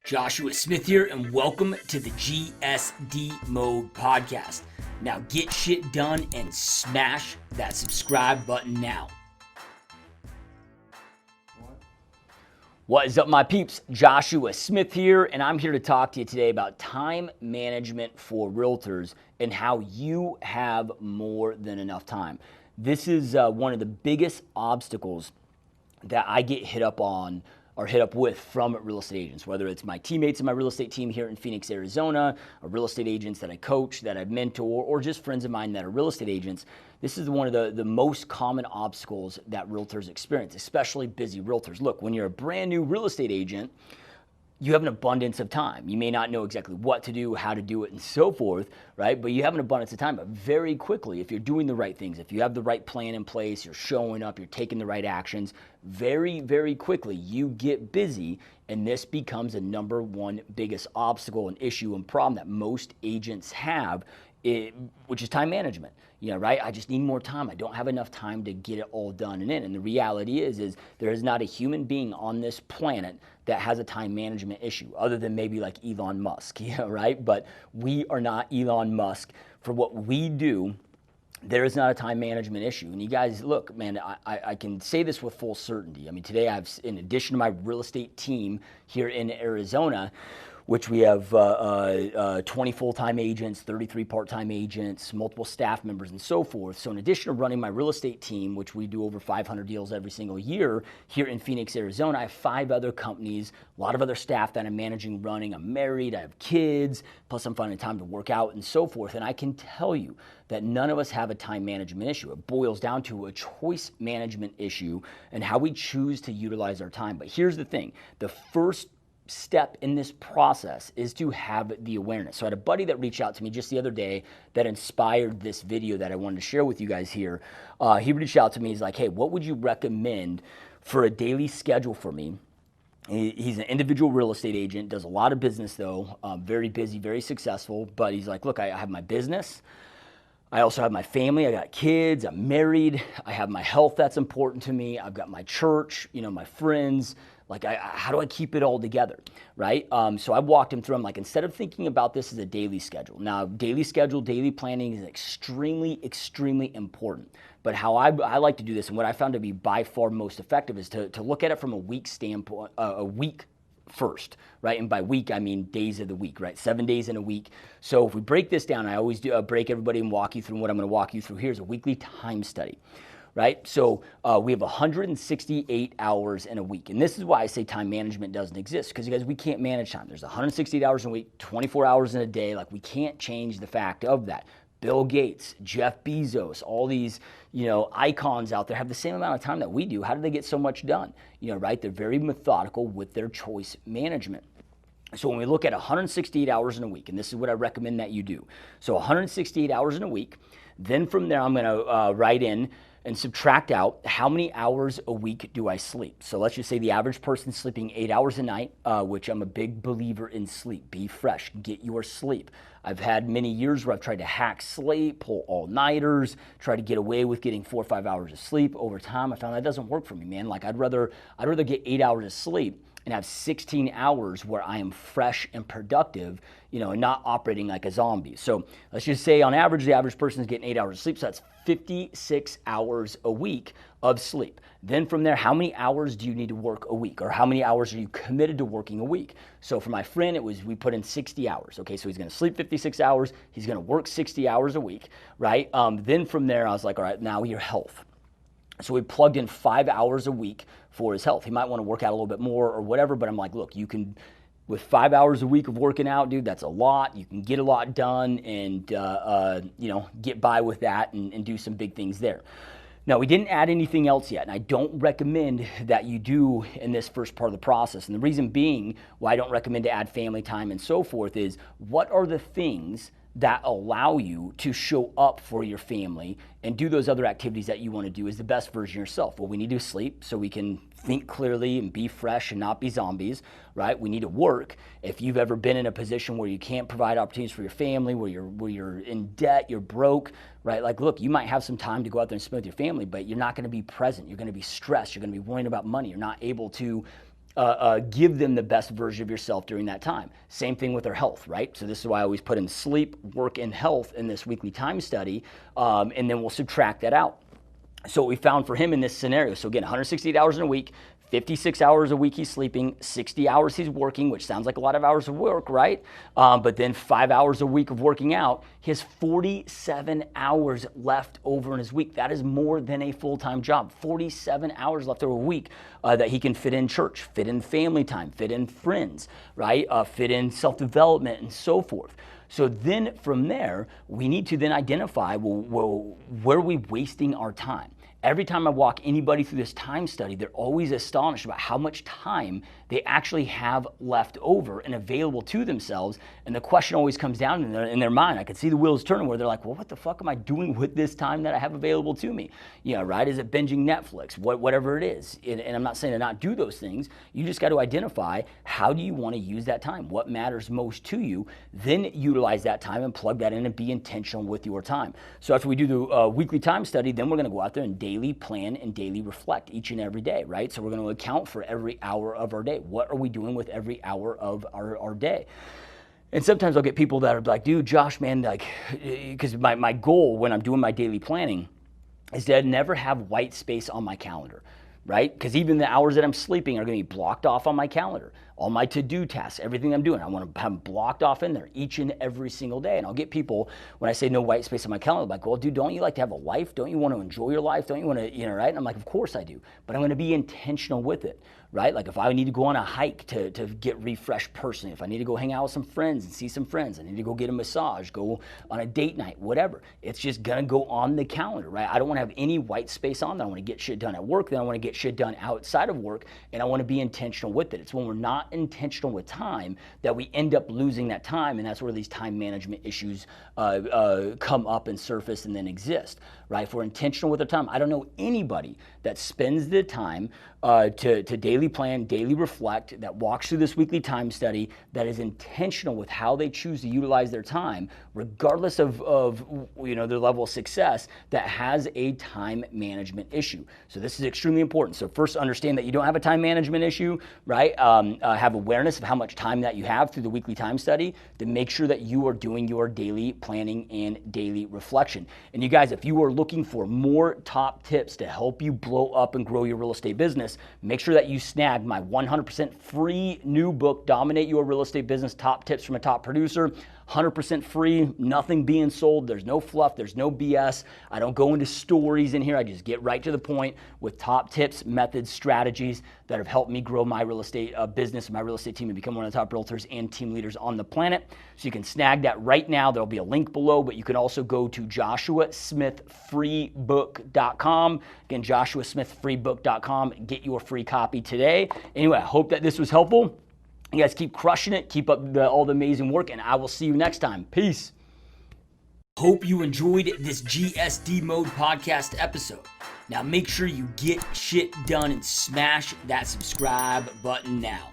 Joshua Smith here, and welcome to the GSD Mode Podcast. Now get shit done and smash that subscribe button now. What is up, my peeps? Joshua Smith here, and I'm here to talk to you today about time management for realtors and how you have more than enough time. This is one of the biggest obstacles that I get hit up with from real estate agents, whether it's my teammates in my real estate team here in Phoenix, Arizona, or real estate agents that I coach, that I mentor, or just friends of mine that are real estate agents. This is one of the most common obstacles that realtors experience, especially busy realtors. Look, when you're a brand new real estate agent, you have an abundance of time. You may not know exactly what to do, how to do it, and so forth, right? But you have an abundance of time. But very quickly, if you're doing the right things, if you have the right plan in place, you're showing up, you're taking the right actions, very, very quickly, you get busy, and this becomes the number one biggest obstacle and issue and problem that most agents have, which is time management. Right? I just need more time. I don't have enough time to get it all done and in. And the reality is there is not a human being on this planet that has a time management issue, other than maybe like Elon Musk, right? But we are not Elon Musk. For what we do, there is not a time management issue. And you guys, look, man, I can say this with full certainty. I mean, today in addition to my real estate team here in Arizona, which we have 20 full-time agents, 33 part-time agents, multiple staff members, and so forth. So in addition to running my real estate team, which we do over 500 deals every single year here in Phoenix, Arizona, I have 5 other companies, a lot of other staff that I'm managing, running. I'm married, I have kids, plus I'm finding time to work out and so forth. And I can tell you that none of us have a time management issue. It boils down to a choice management issue and how we choose to utilize our time. But here's the thing. The first step in this process is to have the awareness. So I had a buddy that reached out to me just the other day that inspired this video that I wanted to share with you guys here. He reached out to me. He's like, hey, what would you recommend for a daily schedule for me? He's an individual real estate agent, does a lot of business though, very busy, very successful. But he's like, look, I have my business. I also have my family. I got kids. I'm married. I have my health that's important to me. I've got my church, my friends. Like, how do I keep it all together, right? So I walked him through. I'm like, instead of thinking about this as a daily schedule. Now, daily schedule, daily planning is extremely, extremely important. But how I like to do this, and what I found to be by far most effective, is to look at it from a week standpoint, a week first, right? And by week, I mean days of the week, right? 7 days in a week. So if we break this down, I always do break everybody and walk you through what I'm going to walk you through here is a weekly time study. Right? So we have 168 hours in a week. And this is why I say time management doesn't exist, because you guys, we can't manage time. There's 168 hours in a week, 24 hours in a day. Like, we can't change the fact of that. Bill Gates, Jeff Bezos, all these, icons out there have the same amount of time that we do. How do they get so much done? Right? They're very methodical with their choice management. So when we look at 168 hours in a week, and this is what I recommend that you do. So 168 hours in a week. Then from there, I'm going to write in and subtract out how many hours a week do I sleep. So let's just say the average person's sleeping 8 hours a night, which I'm a big believer in sleep. Be fresh, get your sleep. I've had many years where I've tried to hack sleep, pull all-nighters, try to get away with getting 4 or 5 hours of sleep. Over time, I found that doesn't work for me, man. Like, I'd rather get 8 hours of sleep and have 16 hours where I am fresh and productive, and not operating like a zombie. So let's just say on average, the average person is getting 8 hours of sleep. So that's 56 hours a week of sleep. Then from there, how many hours do you need to work a week? Or how many hours are you committed to working a week? So for my friend, we put in 60 hours. Okay, so he's going to sleep 56 hours. He's going to work 60 hours a week, right? Then from there, I was like, all right, now your health. So we plugged in 5 hours a week for his health. He might want to work out a little bit more or whatever, but I'm like, look, you can, with 5 hours a week of working out, dude, that's a lot. You can get a lot done and, get by with that and do some big things there. Now, we didn't add anything else yet, and I don't recommend that you do in this first part of the process. And the reason being why I don't recommend to add family time and so forth is, what are the things that allow you to show up for your family and do those other activities that you want to do as the best version of yourself? Well, we need to sleep so we can think clearly and be fresh and not be zombies, right? We need to work. If you've ever been in a position where you can't provide opportunities for your family, where you're in debt, you're broke, right? Like, look, you might have some time to go out there and spend with your family, but you're not going to be present. You're going to be stressed. You're going to be worrying about money. You're not able to give them the best version of yourself during that time. Same thing with their health, right? So this is why I always put in sleep, work, and health in this weekly time study, and then we'll subtract that out. So what we found for him in this scenario, so again, 168 hours in a week, 56 hours a week he's sleeping, 60 hours he's working, which sounds like a lot of hours of work, right? But then 5 hours a week of working out. He has 47 hours left over in his week. That is more than a full-time job. 47 hours left over a week that he can fit in church, fit in family time, fit in friends, right? Fit in self-development and so forth. So then from there, we need to then identify, well, where are we wasting our time? Every time I walk anybody through this time study, they're always astonished about how much time they actually have left over and available to themselves. And the question always comes down in their mind. I can see the wheels turning where they're like, well, what the fuck am I doing with this time that I have available to me? Yeah, right? Is it binging Netflix? Whatever it is. And I'm not saying to not do those things. You just got to identify, how do you want to use that time? What matters most to you? Then utilize that time and plug that in and be intentional with your time. So after we do the weekly time study, then we're going to go out there and daily plan and daily reflect each and every day, right? So we're going to account for every hour of our day. What are we doing with every hour of our day? And sometimes I'll get people that are like, dude, Josh, man, like, because my goal when I'm doing my daily planning is to never have white space on my calendar, right? Because even the hours that I'm sleeping are going to be blocked off on my calendar. All my to-do tasks, everything I'm doing, I want to have them blocked off in there each and every single day. And I'll get people, when I say no white space on my calendar, like, well, dude, don't you like to have a life? Don't you want to enjoy your life? Don't you want to, right? And I'm like, of course I do. But I'm going to be intentional with it, right? Like if I need to go on a hike to get refreshed personally, if I need to go hang out with some friends and see some friends, I need to go get a massage, go on a date night, whatever. It's just going to go on the calendar, right? I don't want to have any white space on there. I want to get shit done at work. Then I want to get shit done outside of work. And I want to be intentional with it. It's when we're not intentional with time that we end up losing that time, and that's where these time management issues come up and surface and then exist, right? If we're intentional with our time, I don't know anybody that spends the time to daily plan, daily reflect, that walks through this weekly time study, that is intentional with how they choose to utilize their time, regardless of their level of success, that has a time management issue. So this is extremely important. So first, understand that you don't have a time management issue, right? Have awareness of how much time that you have through the weekly time study, to make sure that you are doing your daily planning and daily reflection. And you guys, if you are looking for more top tips to help you blow up and grow your real estate business, make sure that you snag my 100% free new book, Dominate Your Real Estate Business, Top Tips from a Top Producer. 100% free, nothing being sold. There's no fluff, there's no BS. I don't go into stories in here. I just get right to the point with top tips, methods, strategies that have helped me grow my real estate business, my real estate team, and become one of the top realtors and team leaders on the planet. So you can snag that right now. There'll be a link below, but you can also go to joshuasmithfreebook.com. Again, joshuasmithfreebook.com. Get your free copy today. Anyway, I hope that this was helpful. You guys keep crushing it. Keep up all the amazing work, and I will see you next time. Peace. Hope you enjoyed this GSD Mode podcast episode. Now make sure you get shit done and smash that subscribe button now.